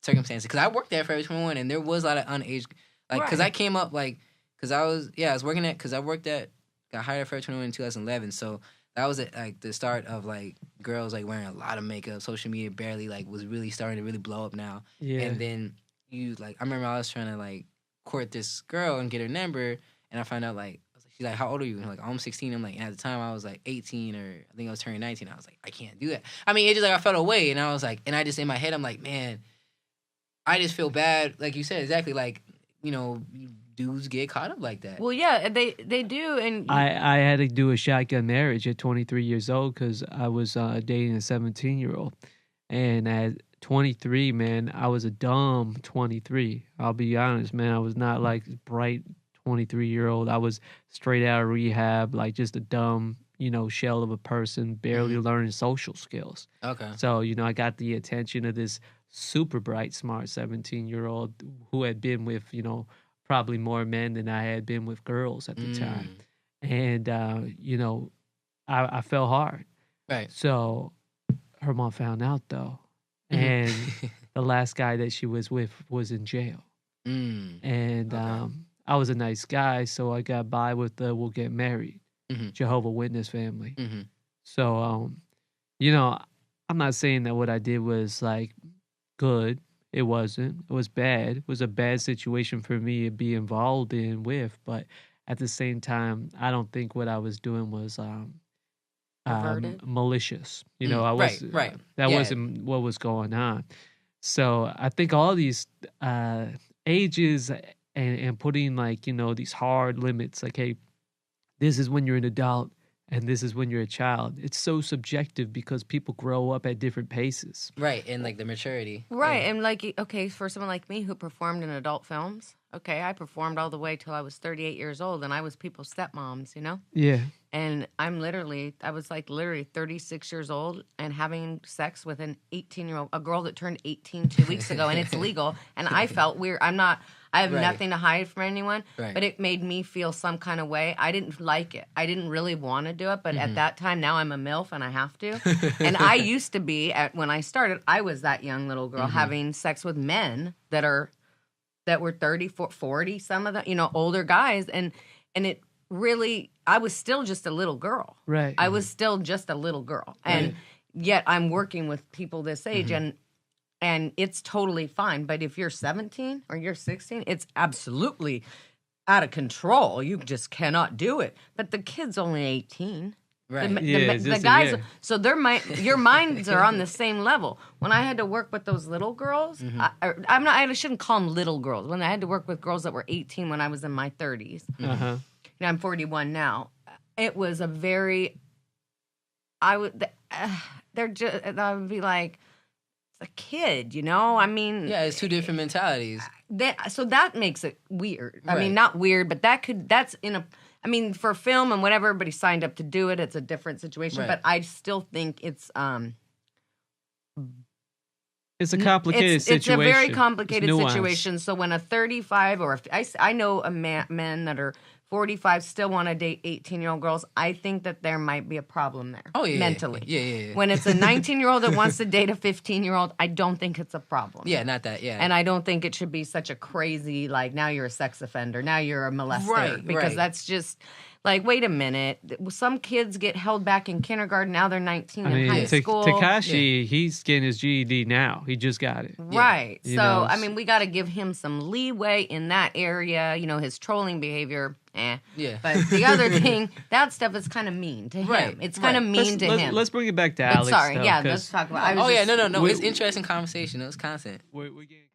circumstances. Because I worked at Forever 21, and there was a lot of underage, like, because I came up, like, because I was working at, because I got hired at Forever 21 in 2011, so that was like the start of like girls like wearing a lot of makeup. Social media barely like was really starting to really blow up now. Yeah. And then I remember I was trying to like court this girl and get her number, and I found out like she's like, how old are you? And I'm like, I'm 16. I'm like, and at the time I was like 18 or I think I was turning 19. I was like, I can't do that. I mean, it just like I felt away, and I was like, and I just in my head I'm like, man, I just feel bad. Like you said, exactly. Like, you know, dudes get caught up like that. Well, yeah, they do. And I had to do a shotgun marriage at 23 years old because I was dating a 17-year-old. And at 23, man, I was a dumb 23. I'll be honest, man. I was not like bright 23-year-old. I was straight out of rehab, like just a dumb, shell of a person, barely learning social skills. Okay. So, I got the attention of this super bright, smart 17-year-old who had been with, probably more men than I had been with girls at the time. And, I fell hard. Right. So her mom found out, though. And the last guy that she was with was in jail. And I was a nice guy, so I got by with the we'll get married, Jehovah's Witness family. So, I'm not saying that what I did was, like, good. It wasn't. It was bad. It was a bad situation for me to be involved in with, but at the same time, I don't think what I was doing was malicious. I was that wasn't what was going on. So I think all these ages and putting like these hard limits, like, hey, this is when you're an adult and this is when you're a child. It's so subjective because people grow up at different paces. Right, and like the maturity. Right, and like, okay, for someone like me who performed in adult films, okay, I performed all the way till I was 38 years old, and I was people's stepmoms, Yeah. And I was like literally 36 years old and having sex with an 18-year-old, a girl that turned 18 2 weeks ago, and it's legal. And I felt weird. I have nothing to hide from anyone, but it made me feel some kind of way. I didn't like it. I didn't really want to do it, but at that time, now I'm a MILF and I have to. And I used to be, when I started, I was that young little girl having sex with men that were 30, 40, some of them, older guys. And it really, I was still just a little girl. Right. I was still just a little girl. And yet I'm working with people this age and it's totally fine. But if you're 17 or you're 16, it's absolutely out of control. You just cannot do it. But the kid's only 18. Right. The guys, so your minds are on the same level. When I had to work with those little girls, I shouldn't call them little girls. When I had to work with girls that were 18 when I was in my 30s, I'm 41 now. It was a very, I would be like, a kid, I mean... Yeah, it's two different mentalities. So that makes it weird. I mean, not weird, but for film and whatever, everybody signed up to do it. It's a different situation, but I still think it's a complicated situation. It's a very complicated situation. So when a 35 or I know men that are 45 still want to date 18-year-old girls, I think that there might be a problem there. Oh, yeah. Mentally. Yeah. When it's a 19-year-old that wants to date a 15-year-old, I don't think it's a problem. Yeah, not that, yeah. And I don't think it should be such a crazy, like, now you're a sex offender, now you're a molester. Right, because that's just... Like, wait a minute. Some kids get held back in kindergarten. Now they're 19 in high school. Tekashi, he's getting his GED now. He just got it. Right. So, we got to give him some leeway in that area. His trolling behavior, Yeah. But the other thing, that stuff is kind of mean to him. Right. It's kind of mean to him. Let's bring it back to Alex. Sorry, let's talk about... No. It's interesting conversation. It was constant. We're getting...